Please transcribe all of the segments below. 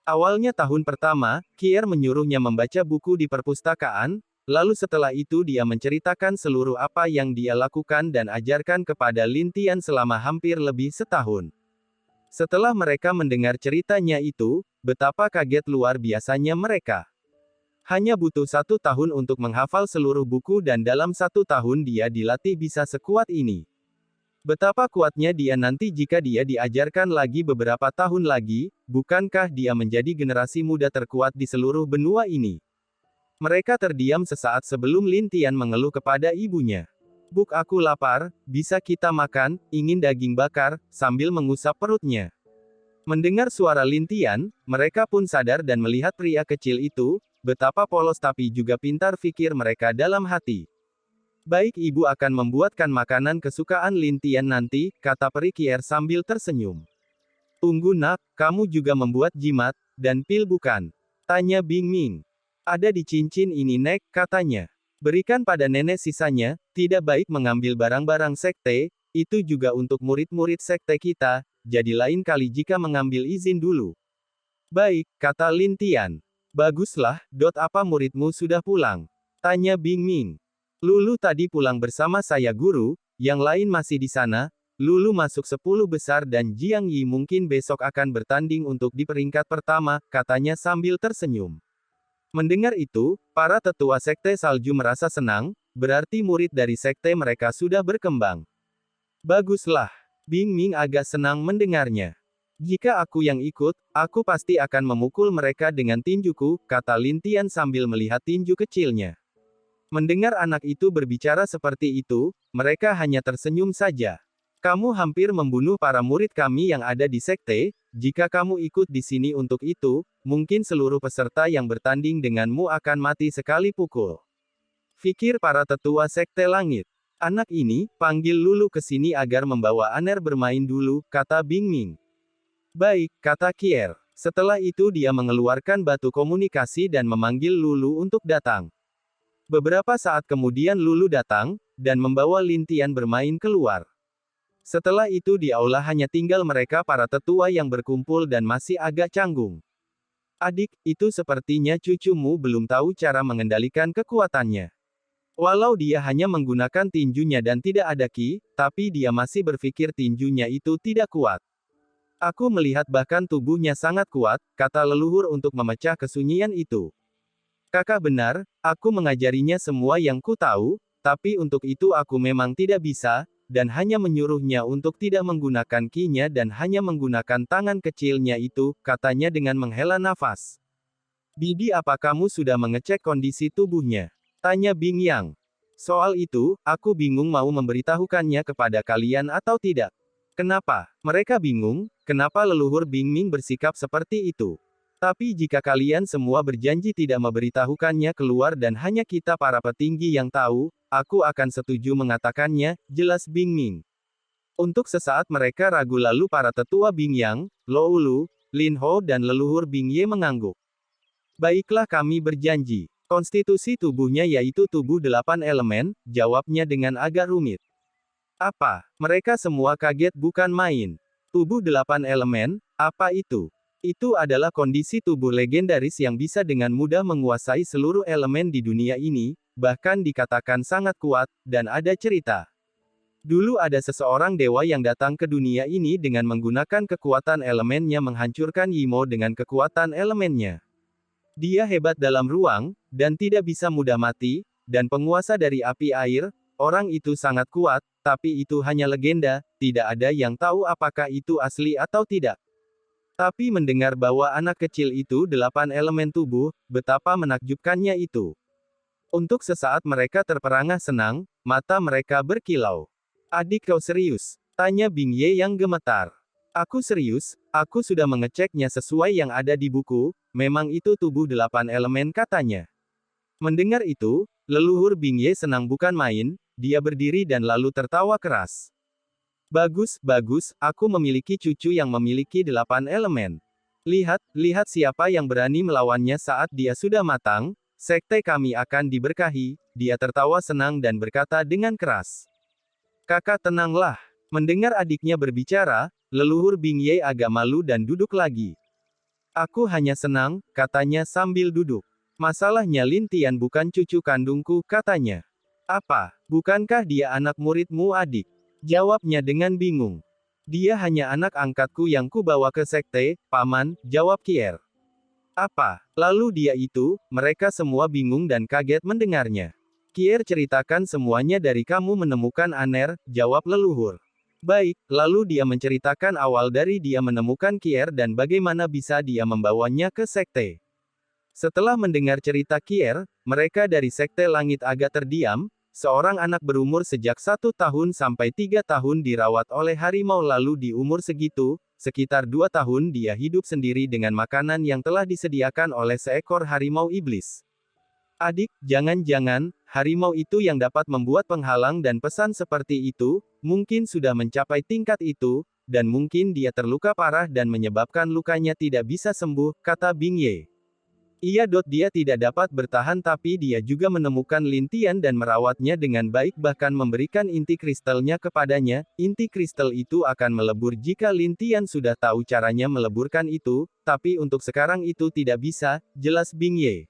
Awalnya tahun pertama, Kier menyuruhnya membaca buku di perpustakaan, lalu setelah itu dia menceritakan seluruh apa yang dia lakukan dan ajarkan kepada Lin Tian selama hampir lebih setahun. Setelah mereka mendengar ceritanya itu, betapa kaget luar biasanya mereka. Hanya butuh 1 tahun untuk menghafal seluruh buku dan dalam 1 tahun dia dilatih bisa sekuat ini. Betapa kuatnya dia nanti jika dia diajarkan lagi beberapa tahun lagi, bukankah dia menjadi generasi muda terkuat di seluruh benua ini? Mereka terdiam sesaat sebelum Lin Tian mengeluh kepada ibunya. Buk, aku lapar, bisa kita makan, ingin daging bakar, sambil mengusap perutnya. Mendengar suara Lin Tian, mereka pun sadar dan melihat pria kecil itu, betapa polos tapi juga pintar pikir mereka dalam hati. Baik, ibu akan membuatkan makanan kesukaan Lin Tian nanti, kata peri Kier sambil tersenyum. Tunggu nak, kamu juga membuat jimat, dan pil bukan? Tanya Bing Ming. Ada di cincin ini nek, katanya. Berikan pada nenek sisanya, tidak baik mengambil barang-barang sekte, itu juga untuk murid-murid sekte kita, jadi lain kali jika mengambil izin dulu. Baik, kata Lin Tian. Baguslah, apa muridmu sudah pulang? Tanya Bing Ming. Lulu tadi pulang bersama saya guru, yang lain masih di sana. Lulu masuk 10 besar dan Jiang Yi mungkin besok akan bertanding untuk di peringkat pertama, katanya sambil tersenyum. Mendengar itu, para tetua sekte salju merasa senang, berarti murid dari sekte mereka sudah berkembang. Baguslah. Bing Ming agak senang mendengarnya. Jika aku yang ikut, aku pasti akan memukul mereka dengan tinjuku, kata Lin Tian sambil melihat tinju kecilnya. Mendengar anak itu berbicara seperti itu, mereka hanya tersenyum saja. Kamu hampir membunuh para murid kami yang ada di sekte, jika kamu ikut di sini untuk itu, mungkin seluruh peserta yang bertanding denganmu akan mati sekali pukul. Pikir para tetua sekte langit. Anak ini, panggil Lulu ke sini agar membawa Aner bermain dulu, kata Bing Ming. Baik, kata Kier. Setelah itu dia mengeluarkan batu komunikasi dan memanggil Lulu untuk datang. Beberapa saat kemudian Lulu datang, dan membawa Lin Tian bermain keluar. Setelah itu di aula hanya tinggal mereka para tetua yang berkumpul dan masih agak canggung. Adik, itu sepertinya cucumu belum tahu cara mengendalikan kekuatannya. Walau dia hanya menggunakan tinjunya dan tidak ada ki, tapi dia masih berpikir tinjunya itu tidak kuat. Aku melihat bahkan tubuhnya sangat kuat, kata leluhur untuk memecah kesunyian itu. Kakak benar, aku mengajarinya semua yang ku tahu, tapi untuk itu aku memang tidak bisa, dan hanya menyuruhnya untuk tidak menggunakan ki-nya dan hanya menggunakan tangan kecilnya itu, katanya dengan menghela nafas. Bibi, apa kamu sudah mengecek kondisi tubuhnya? Tanya Bing Yang. Soal itu, aku bingung mau memberitahukannya kepada kalian atau tidak. Kenapa? Mereka bingung, kenapa leluhur Bing Ming bersikap seperti itu. Tapi jika kalian semua berjanji tidak memberitahukannya keluar dan hanya kita para petinggi yang tahu, aku akan setuju mengatakannya, jelas Bing Ming. Untuk sesaat mereka ragu lalu para tetua Bing Yang, Lo Ulu, Lin Ho dan leluhur Bing Ye mengangguk. Baiklah, kami berjanji. Konstitusi tubuhnya yaitu tubuh 8 elemen, jawabnya dengan agak rumit. Apa? Mereka semua kaget bukan main. Tubuh 8 elemen, apa itu? Itu adalah kondisi tubuh legendaris yang bisa dengan mudah menguasai seluruh elemen di dunia ini, bahkan dikatakan sangat kuat, dan ada cerita. Dulu ada seseorang dewa yang datang ke dunia ini dengan menggunakan kekuatan elemennya menghancurkan Yimo dengan kekuatan elemennya. Dia hebat dalam ruang, dan tidak bisa mudah mati, dan penguasa dari api air, orang itu sangat kuat, tapi itu hanya legenda, tidak ada yang tahu apakah itu asli atau tidak. Tapi mendengar bahwa anak kecil itu 8 elemen tubuh, betapa menakjubkannya itu. Untuk sesaat mereka terperangah senang, mata mereka berkilau. Adik, kau serius? Tanya Bing Ye yang gemetar. Aku serius, aku sudah mengeceknya sesuai yang ada di buku, memang itu tubuh 8 elemen katanya. Mendengar itu, leluhur Bing Ye senang bukan main, dia berdiri dan lalu tertawa keras. Bagus, bagus, aku memiliki cucu yang memiliki 8 elemen. Lihat, lihat siapa yang berani melawannya saat dia sudah matang, sekte kami akan diberkahi, dia tertawa senang dan berkata dengan keras. Kakak tenanglah. Mendengar adiknya berbicara, leluhur Bing Ye agak malu dan duduk lagi. Aku hanya senang, katanya sambil duduk. Masalahnya Lin Tian bukan cucu kandungku, katanya. Apa? Bukankah dia anak muridmu adik? Jawabnya dengan bingung. Dia hanya anak angkatku yang kubawa ke sekte, paman, jawab Kier. Apa? Lalu dia itu, mereka semua bingung dan kaget mendengarnya. Kier ceritakan semuanya dari kamu menemukan Aner, jawab leluhur. Baik, lalu dia menceritakan awal dari dia menemukan Kier dan bagaimana bisa dia membawanya ke sekte. Setelah mendengar cerita Kier, mereka dari sekte langit agak terdiam. Seorang anak berumur sejak 1 tahun sampai 3 tahun dirawat oleh harimau lalu di umur segitu, sekitar 2 tahun dia hidup sendiri dengan makanan yang telah disediakan oleh seekor harimau iblis. Adik, jangan-jangan, harimau itu yang dapat membuat penghalang dan pesan seperti itu, mungkin sudah mencapai tingkat itu, dan mungkin dia terluka parah dan menyebabkan lukanya tidak bisa sembuh, kata Bing Ye. Dia tidak dapat bertahan tapi dia juga menemukan Lin Tian dan merawatnya dengan baik bahkan memberikan inti kristalnya kepadanya, inti kristal itu akan melebur jika Lin Tian sudah tahu caranya meleburkan itu, tapi untuk sekarang itu tidak bisa, jelas Bing Ye.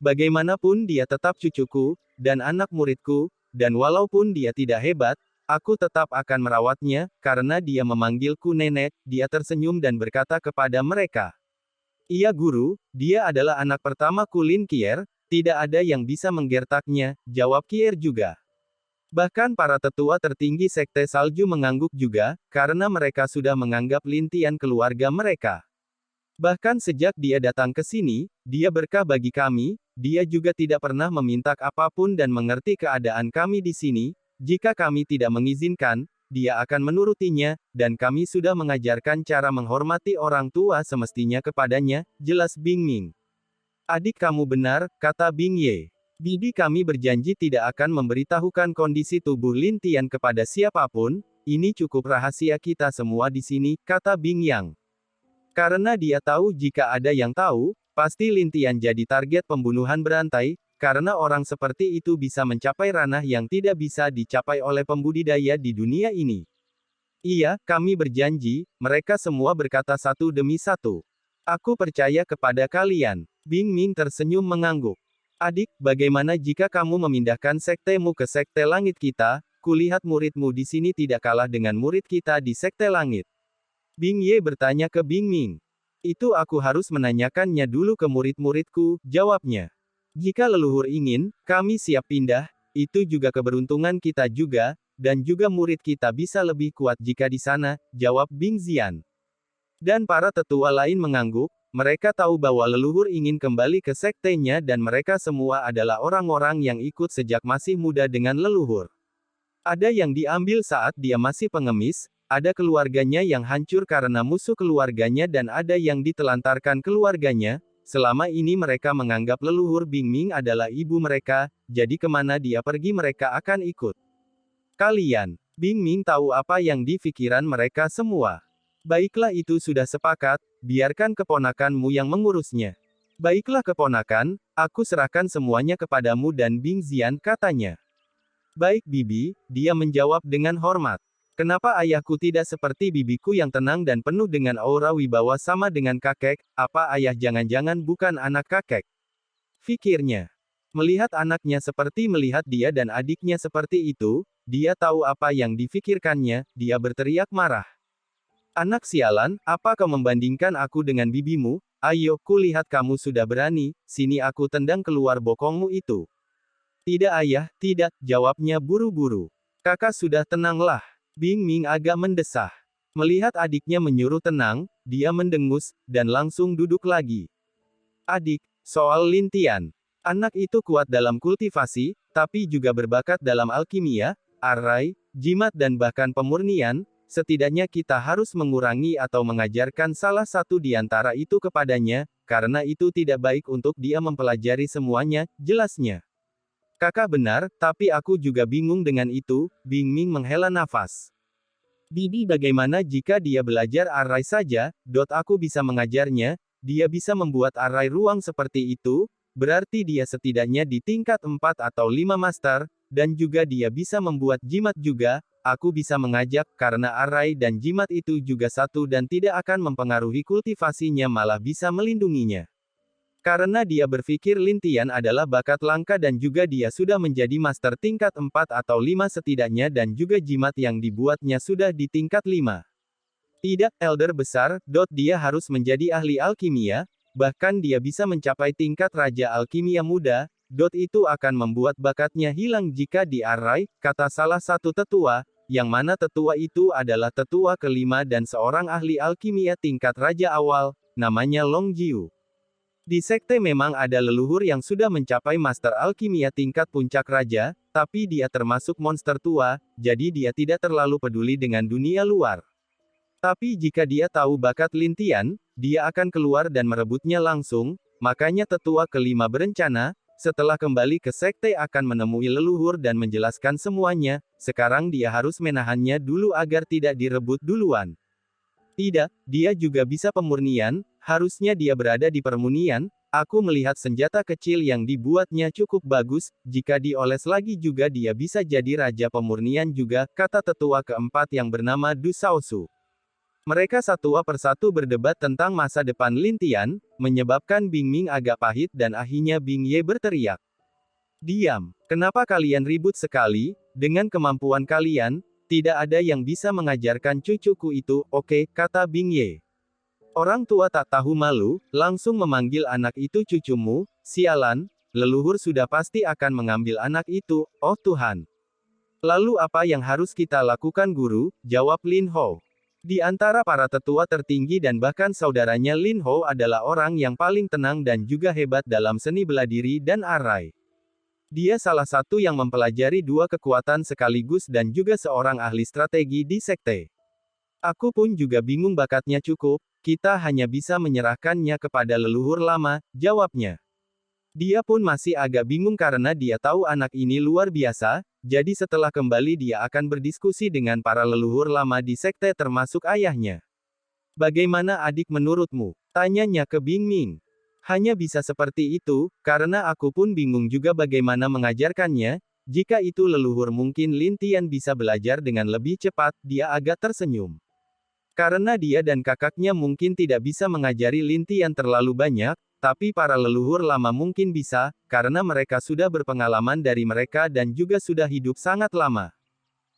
Bagaimanapun dia tetap cucuku, dan anak muridku, dan walaupun dia tidak hebat, aku tetap akan merawatnya, karena dia memanggilku nenek, dia tersenyum dan berkata kepada mereka. Iya guru, dia adalah anak pertamaku Lin Kier, tidak ada yang bisa menggertaknya, jawab Kier juga. Bahkan para tetua tertinggi sekte salju mengangguk juga, karena mereka sudah menganggap Lin Tian keluarga mereka. Bahkan sejak dia datang ke sini, dia berkah bagi kami, dia juga tidak pernah meminta apapun dan mengerti keadaan kami di sini, jika kami tidak mengizinkan, dia akan menurutinya, dan kami sudah mengajarkan cara menghormati orang tua semestinya kepadanya, jelas Bing Ming. Adik kamu benar, kata Bing Ye. Bibi kami berjanji tidak akan memberitahukan kondisi tubuh Lin Tian kepada siapapun, ini cukup rahasia kita semua di sini, kata Bing Yang. Karena dia tahu jika ada yang tahu, pasti Lin Tian jadi target pembunuhan berantai, karena orang seperti itu bisa mencapai ranah yang tidak bisa dicapai oleh pembudidaya di dunia ini. Iya, kami berjanji, mereka semua berkata satu demi satu. Aku percaya kepada kalian. Bing Ming tersenyum mengangguk. Adik, bagaimana jika kamu memindahkan sektemu ke sekte langit kita, kulihat muridmu di sini tidak kalah dengan murid kita di sekte langit. Bing Ye bertanya ke Bing Ming. Itu aku harus menanyakannya dulu ke murid-muridku, jawabnya. Jika leluhur ingin, kami siap pindah, itu juga keberuntungan kita juga, dan juga murid kita bisa lebih kuat jika di sana, jawab Bing Zian. Dan para tetua lain mengangguk, mereka tahu bahwa leluhur ingin kembali ke sektenya dan mereka semua adalah orang-orang yang ikut sejak masih muda dengan leluhur. Ada yang diambil saat dia masih pengemis, ada keluarganya yang hancur karena musuh keluarganya dan ada yang ditelantarkan keluarganya. Selama ini mereka menganggap leluhur Bing Ming adalah ibu mereka, jadi kemana dia pergi mereka akan ikut. Kalian, Bing Ming tahu apa yang di pikiran mereka semua. Baiklah itu sudah sepakat, biarkan keponakanmu yang mengurusnya. Baiklah keponakan, aku serahkan semuanya kepadamu dan Bing Zian katanya. Baik bibi, dia menjawab dengan hormat. Kenapa ayahku tidak seperti bibiku yang tenang dan penuh dengan aura wibawa sama dengan kakek, apa ayah jangan-jangan bukan anak kakek? Fikirnya. Melihat anaknya seperti melihat dia dan adiknya seperti itu, dia tahu apa yang difikirkannya, dia berteriak marah. Anak sialan, apa kau membandingkan aku dengan bibimu? Ayo, kulihat kamu sudah berani, sini aku tendang keluar bokongmu itu. Tidak ayah, tidak, jawabnya buru-buru. Kakak sudah tenanglah. Bing Ming agak mendesah. Melihat adiknya menyuruh tenang, dia mendengus, dan langsung duduk lagi. Adik, soal Lin Tian. Anak itu kuat dalam kultivasi, tapi juga berbakat dalam alkimia, arai, jimat dan bahkan pemurnian, setidaknya kita harus mengurangi atau mengajarkan salah satu di antara itu kepadanya, karena itu tidak baik untuk dia mempelajari semuanya, jelasnya. Kakak benar, tapi aku juga bingung dengan itu, Bing Ming menghela nafas. Bibi bagaimana jika dia belajar arai saja, aku bisa mengajarnya, dia bisa membuat arai ruang seperti itu, berarti dia setidaknya di tingkat 4 atau 5 master, dan juga dia bisa membuat jimat juga. Aku bisa mengajak, karena arai dan jimat itu juga satu dan tidak akan mempengaruhi kultivasinya, malah bisa melindunginya. Karena dia berpikir Lin Tian adalah bakat langka dan juga dia sudah menjadi master tingkat 4 atau 5 setidaknya dan juga jimat yang dibuatnya sudah di tingkat 5. Tidak, elder besar, dia harus menjadi ahli alkimia, bahkan dia bisa mencapai tingkat raja alkimia muda, itu akan membuat bakatnya hilang jika diarai, kata salah satu tetua, yang mana tetua itu adalah tetua kelima dan seorang ahli alkimia tingkat raja awal, namanya Long Jiu. Di sekte memang ada leluhur yang sudah mencapai master alkimia tingkat puncak raja, tapi dia termasuk monster tua, jadi dia tidak terlalu peduli dengan dunia luar. Tapi jika dia tahu bakat Lin Tian, dia akan keluar dan merebutnya langsung, makanya tetua kelima berencana, setelah kembali ke sekte akan menemui leluhur dan menjelaskan semuanya, sekarang dia harus menahannya dulu agar tidak direbut duluan. Tidak, dia juga bisa pemurnian, harusnya dia berada di permunian, aku melihat senjata kecil yang dibuatnya cukup bagus, jika dioles lagi juga dia bisa jadi raja pemurnian juga, kata tetua keempat yang bernama Du Shaosu. Mereka satu persatu berdebat tentang masa depan Lin Tian, menyebabkan Bing Ming agak pahit dan akhirnya Bing Ye berteriak. Diam, kenapa kalian ribut sekali, dengan kemampuan kalian, tidak ada yang bisa mengajarkan cucuku itu, oke, kata Bing Ye. Orang tua tak tahu malu, langsung memanggil anak itu cucumu, sialan, leluhur sudah pasti akan mengambil anak itu, oh Tuhan. Lalu apa yang harus kita lakukan guru, jawab Lin Hou. Di antara para tetua tertinggi dan bahkan saudaranya Lin Hou adalah orang yang paling tenang dan juga hebat dalam seni bela diri dan arai. Dia salah satu yang mempelajari dua kekuatan sekaligus dan juga seorang ahli strategi di sekte. Aku pun juga bingung bakatnya cukup, kita hanya bisa menyerahkannya kepada leluhur lama, jawabnya. Dia pun masih agak bingung karena dia tahu anak ini luar biasa, jadi setelah kembali dia akan berdiskusi dengan para leluhur lama di sekte termasuk ayahnya. Bagaimana adik menurutmu? Tanyanya ke Bing Ming. Hanya bisa seperti itu, karena aku pun bingung juga bagaimana mengajarkannya, jika itu leluhur mungkin Lin Tian bisa belajar dengan lebih cepat, dia agak tersenyum. Karena dia dan kakaknya mungkin tidak bisa mengajari Lin Tian terlalu banyak, tapi para leluhur lama mungkin bisa, karena mereka sudah berpengalaman dari mereka dan juga sudah hidup sangat lama.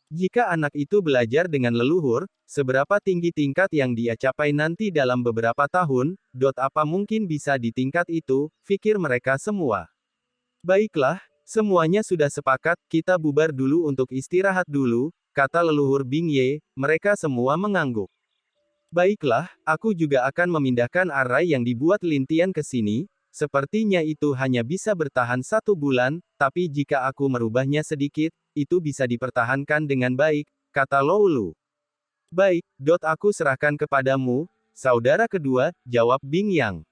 Jika anak itu belajar dengan leluhur, seberapa tinggi tingkat yang dia capai nanti dalam beberapa tahun, apa mungkin bisa di tingkat itu, pikir mereka semua. Baiklah, semuanya sudah sepakat, kita bubar dulu untuk istirahat dulu, kata leluhur Bing Ye, mereka semua mengangguk. Baiklah, aku juga akan memindahkan arai yang dibuat Lin Tian ke sini, sepertinya itu hanya bisa bertahan 1 bulan, tapi jika aku merubahnya sedikit, itu bisa dipertahankan dengan baik, kata Lou Lu. Baik, aku serahkan kepadamu, saudara kedua, jawab Bing Yang.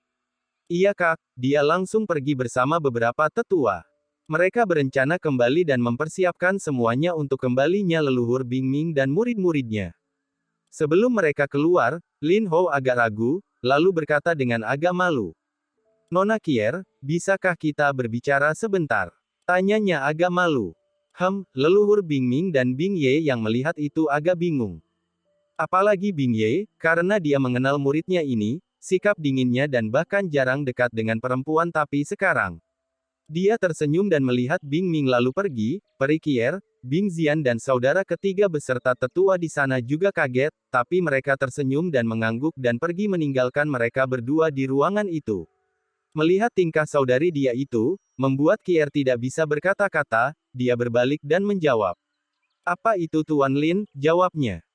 Iya kak, dia langsung pergi bersama beberapa tetua. Mereka berencana kembali dan mempersiapkan semuanya untuk kembalinya leluhur Bing Ming dan murid-muridnya. Sebelum mereka keluar, Lin Hou agak ragu, lalu berkata dengan agak malu. Nona Kier, bisakah kita berbicara sebentar? Tanyanya agak malu. Leluhur Bing Ming dan Bing Ye yang melihat itu agak bingung. Apalagi Bing Ye, karena dia mengenal muridnya ini, sikap dinginnya dan bahkan jarang dekat dengan perempuan tapi sekarang. Dia tersenyum dan melihat Bing Ming lalu pergi, Peri Kier, Bing Xian dan saudara ketiga beserta tetua di sana juga kaget, tapi mereka tersenyum dan mengangguk dan pergi meninggalkan mereka berdua di ruangan itu. Melihat tingkah saudari dia itu, membuat Kier tidak bisa berkata-kata, dia berbalik dan menjawab. Apa itu Tuan Lin? Jawabnya.